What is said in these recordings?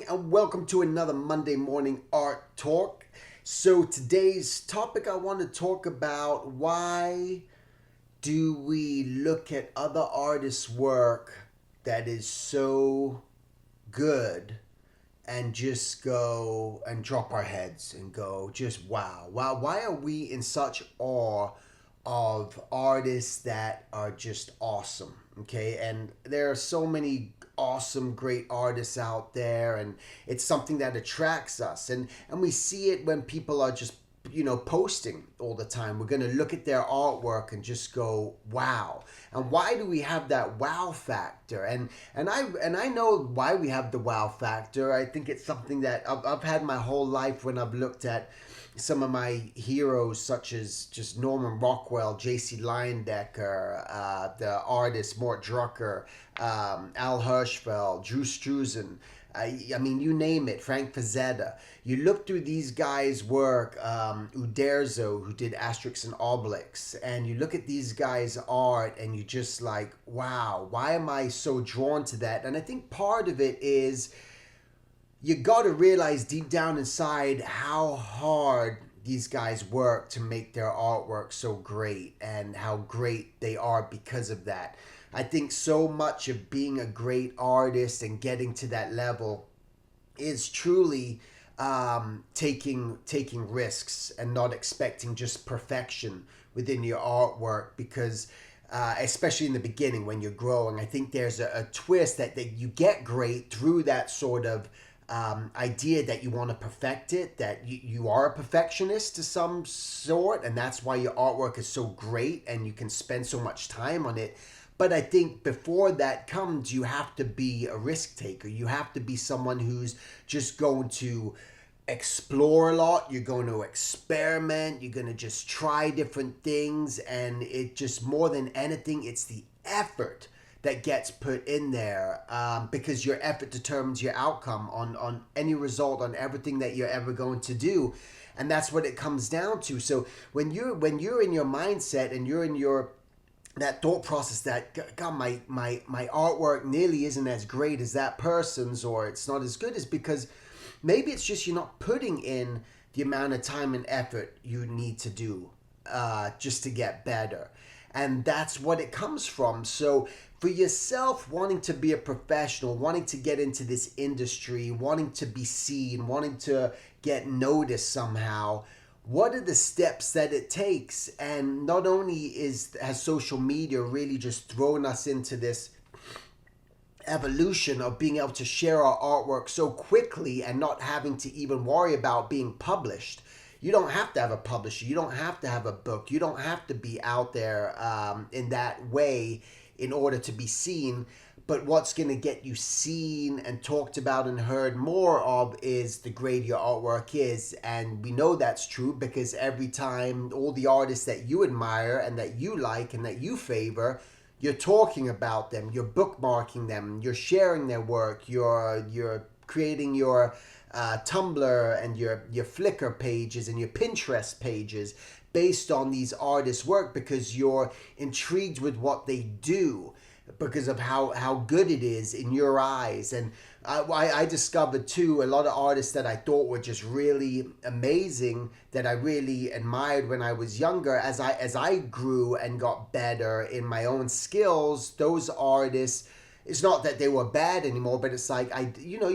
and welcome to another Monday morning art talk. So today's topic, I want to talk about why do we look at other artists' work that is so good and just go and drop our heads and go, just wow. Why are we in such awe of artists that are just awesome? Okay, and there are so many awesome great artists out there, and it's something that attracts us, and we see it when people are just posting all the time. We're going to look at their artwork and just go wow. And why do we have that wow factor? And I know why we have the wow factor. I think it's something that I've had my whole life when I've looked at some of my heroes, such as just Norman Rockwell, J.C. Leyendecker, the artist Mort Drucker, Al Hirschfeld, Drew Struzan. I mean, you name it, Frank Frazetta. You look through these guys' work, Uderzo, who did Asterix and Obelix, and you look at these guys' art, and you just like, wow, why am I so drawn to that? And I think part of it is you got to realize deep down inside how hard these guys work to make their artwork so great, and how great they are because of that. I think so much of being a great artist and getting to that level is truly taking risks and not expecting just perfection within your artwork, because especially in the beginning when you're growing, I think there's a twist that you get great through that sort of idea that you want to perfect it, that you are a perfectionist to some sort, and that's why your artwork is so great and you can spend so much time on it. But I think before that comes, you have to be a risk taker. You have to be someone who's just going to explore a lot. You're going to experiment. You're going to just try different things. And it just, more than anything, it's the effort that gets put in there, because your effort determines your outcome on any result, on everything that you're ever going to do. And that's what it comes down to. So when you're in your mindset and you're in your that thought process that, God, my artwork nearly isn't as great as that person's, or it's not as good, is because maybe it's just you're not putting in the amount of time and effort you need to do just to get better. And that's what it comes from. So for yourself, wanting to be a professional, wanting to get into this industry, wanting to be seen, wanting to get noticed somehow, what are the steps that it takes? And not only has social media really just thrown us into this evolution of being able to share our artwork so quickly and not having to even worry about being published. You don't have to have a publisher. You don't have to have a book. You don't have to be out there in that way in order to be seen. But what's going to get you seen and talked about and heard more of is the great your artwork is. And we know that's true because every time all the artists that you admire and that you like and that you favor, you're talking about them, you're bookmarking them, you're sharing their work, you're creating your Tumblr and your Flickr pages and your Pinterest pages based on these artists' work, because you're intrigued with what they do, because of how good it is in your eyes. And I discovered too a lot of artists that I thought were just really amazing, that I really admired when I was younger. As I grew and got better in my own skills, those artists, it's not that they were bad anymore, but it's like,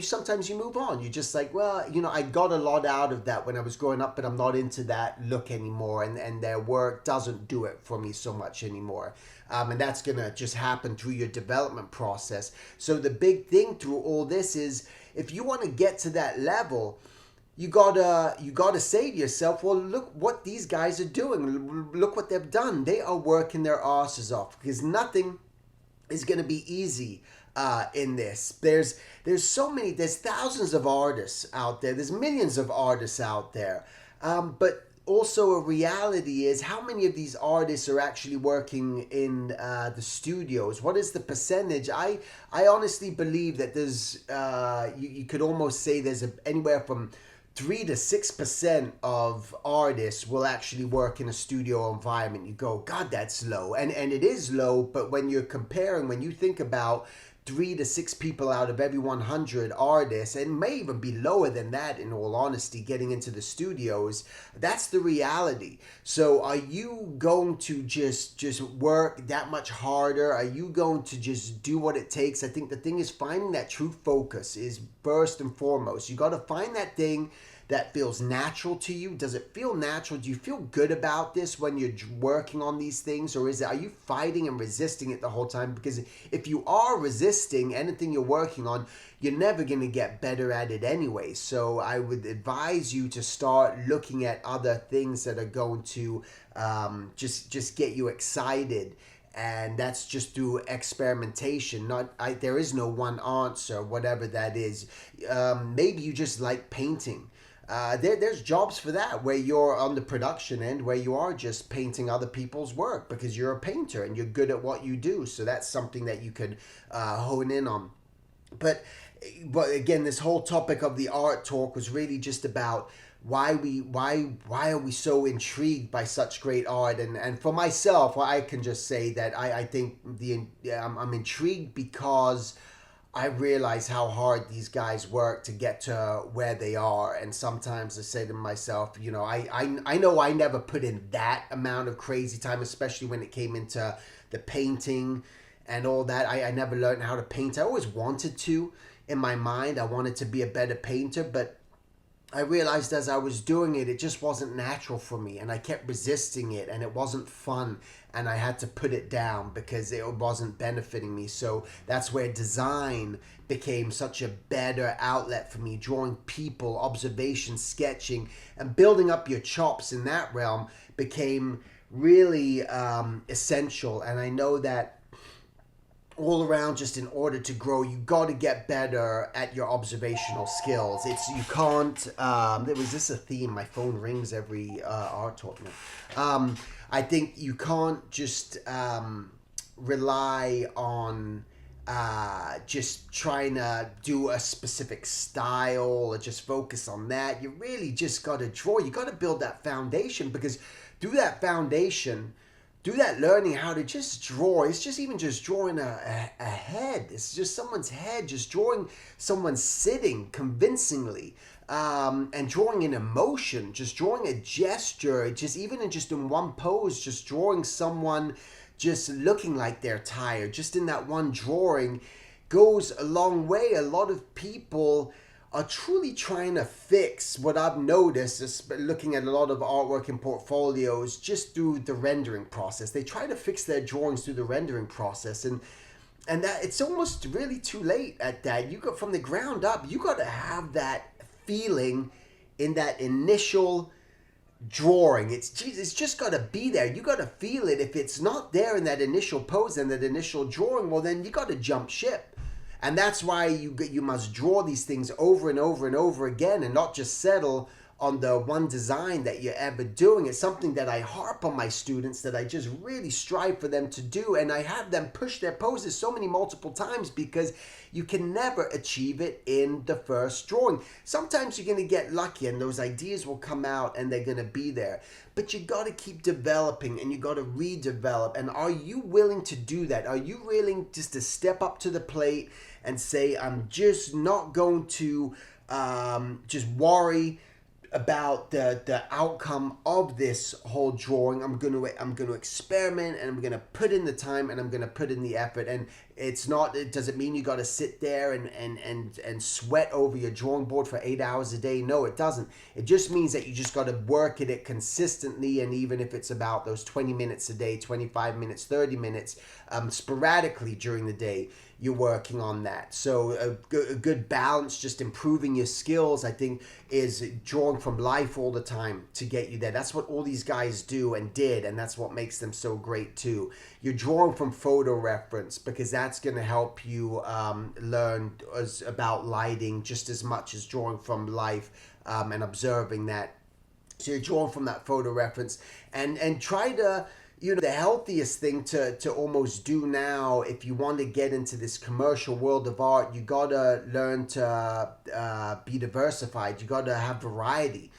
sometimes you move on. You're just like, well, I got a lot out of that when I was growing up, but I'm not into that look anymore. And their work doesn't do it for me so much anymore. And that's going to just happen through your development process. So the big thing through all this is, if you want to get to that level, you gotta say to yourself, well, look what these guys are doing. Look what they've done. They are working their asses off, because nothing is going to be easy in this. There's thousands of artists out there. There's millions of artists out there. But also a reality is, how many of these artists are actually working in the studios? What is the percentage? I honestly believe that there's, you could almost say there's anywhere from 3 to 6% of artists will actually work in a studio environment. You go, God, that's low. And it is low, but when you're comparing, when you think about 3 to 6 people out of every 100 artists, and may even be lower than that in all honesty, getting into the studios. That's the reality. So are you going to just work that much harder? Are you going to just do what it takes? I think the thing is, finding that true focus is first and foremost. You got to find that thing that feels natural to you. Does it feel natural? Do you feel good about this when you're working on these things, or are you fighting and resisting it the whole time? Because if you are resisting anything you're working on, you're never going to get better at it anyway. So I would advise you to start looking at other things that are going to just get you excited. And that's just through experimentation. There is no one answer, whatever that is. Maybe you just like painting. There's jobs for that, where you're on the production end, where you are just painting other people's work because you're a painter and you're good at what you do. So that's something that you could hone in on. But again, this whole topic of the art talk was really just about why are we so intrigued by such great art. And for myself, I can just say that I think I'm intrigued because I realize how hard these guys work to get to where they are. And sometimes I say to myself, I know I never put in that amount of crazy time, especially when it came into the painting and all that. I never learned how to paint. I always wanted to. In my mind, I wanted to be a better painter, but I realized as I was doing it, it just wasn't natural for me, and I kept resisting it, and it wasn't fun, and I had to put it down because it wasn't benefiting me. So that's where design became such a better outlet for me. Drawing people, observation, sketching, and building up your chops in that realm became really essential. And I know that all around, just in order to grow, you got to get better at your observational skills. You can't was this a theme? My phone rings every art talk now. I think you can't just rely on just trying to do a specific style or just focus on that. You really just got to draw. You got to build that foundation, because through that foundation, do that learning how to just draw. It's just even just drawing a head. It's just someone's head, just drawing someone sitting convincingly, and drawing an emotion, just drawing a gesture, just even in one pose, just drawing someone just looking like they're tired, just in that one drawing goes a long way. A lot of people are truly trying to fix what I've noticed is looking at a lot of artwork in portfolios just through the rendering process. They try to fix their drawings through the rendering process, and that it's almost really too late at that. You got from the ground up, you got to have that feeling in that initial drawing. It's just got to be there. You got to feel it. If it's not there in that initial pose and that initial drawing, well, then you got to jump ship. And that's why you must draw these things over and over and over again, and not just settle on the one design that you're ever doing. It's something that I harp on my students, that I just really strive for them to do. And I have them push their poses so many multiple times, because you can never achieve it in the first drawing. Sometimes you're going to get lucky and those ideas will come out and they're going to be there. But you got to keep developing, and you got to redevelop. And are you willing to do that? Are you willing just to step up to the plate and say, I'm just not going to just worry about the outcome of this whole drawing. I'm going to experiment, and I'm going to put in the time, and I'm going to put in the effort. And it doesn't mean you got to sit there and sweat over your drawing board for 8 hours a day. No, it doesn't. It just means that you just got to work at it consistently. And even if it's about those 20 minutes a day, 25 minutes, 30 minutes, sporadically during the day, you're working on that. So a good balance, just improving your skills, I think, is drawing from life all the time to get you there. That's what all these guys do and did, and that's what makes them so great too. You're drawing from photo reference, because that's going to help you learn about lighting just as much as drawing from life and observing that. So you're drawing from that photo reference, and try to, the healthiest thing to almost do now, if you want to get into this commercial world of art, you got to learn to be diversified. You got to have variety.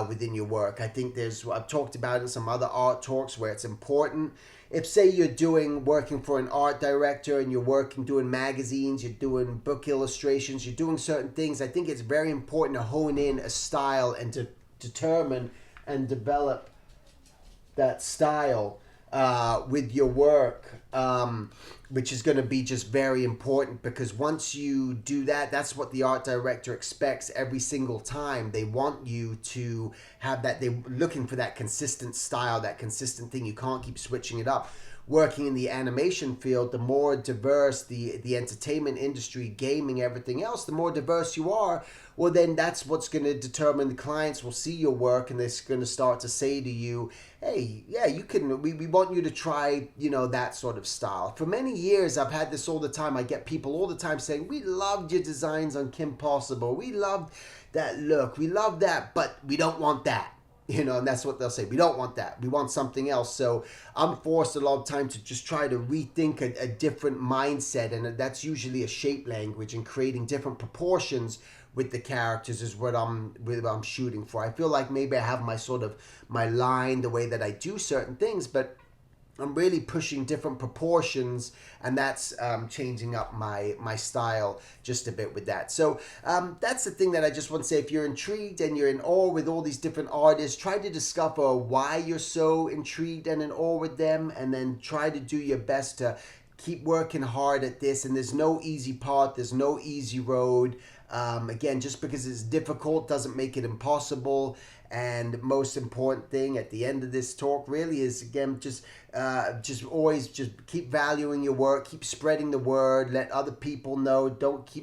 within your work. I think I've talked about in some other art talks where it's important. If say you're working for an art director and you're doing magazines, you're doing book illustrations, you're doing certain things, I think it's very important to hone in a style and to determine and develop that style with your work, which is going to be just very important, because once you do that, that's what the art director expects every single time. They want you to have that. They're looking for that consistent style, that consistent thing. You can't keep switching it up. Working in the animation field, the more diverse the entertainment industry, gaming, everything else, the more diverse you are, well, then that's what's going to determine. The clients will see your work and they're going to start to say to you, hey, yeah, you can, we want you to try, that sort of style. For many years, I've had this all the time. I get people all the time saying, we loved your designs on Kim Possible. We loved that look. We love that, but we don't want that. And that's what they'll say. We don't want that. We want something else. So I'm forced a lot of time to just try to rethink a different mindset. And that's usually a shape language, and creating different proportions with the characters is what I'm shooting for. I feel like maybe I have my line, the way that I do certain things, but I'm really pushing different proportions, and that's changing up my style just a bit with that. So that's the thing that I just want to say. If you're intrigued and you're in awe with all these different artists, try to discover why you're so intrigued and in awe with them, and then try to do your best to keep working hard at this. And there's no easy path, there's no easy road. Again, just because it's difficult doesn't make it impossible. And the most important thing at the end of this talk really is, again, just always just keep valuing your work, keep spreading the word, let other people know.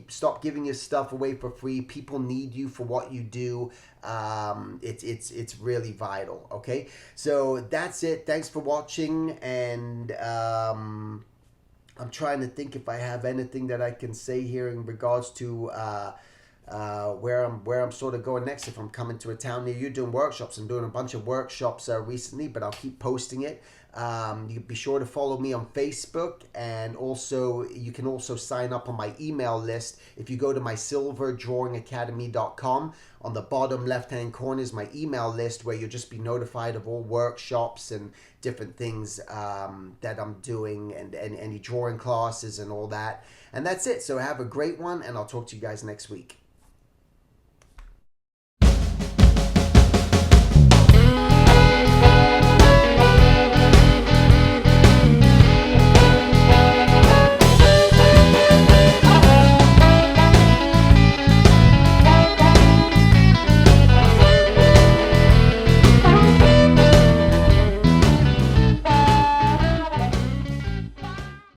Stop giving your stuff away for free. People need you for what you do. It's really vital. Okay, so that's it. Thanks for watching, and I'm trying to think if I have anything that I can say here in regards to where I'm sort of going next. If I'm coming to a town near you doing workshops, I'm doing a bunch of workshops recently, but I'll keep posting it. You be sure to follow me on Facebook, and also you can also sign up on my email list. If you go to my silverdrawingacademy.com, on the bottom left hand corner is my email list, where you'll just be notified of all workshops and different things that I'm doing, and any drawing classes and all that. And that's it. So have a great one, and I'll talk to you guys next week.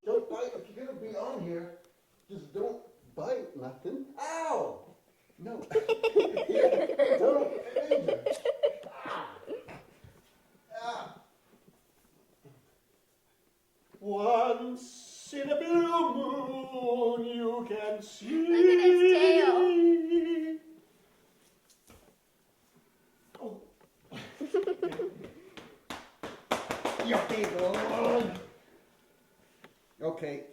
Don't bite. If you're going to be on here, just don't bite nothing. Ow! No. Don't. Danger. Ah. Ah. Once in a blue moon you can see. Look at his tail. Oh. You big one. Okay.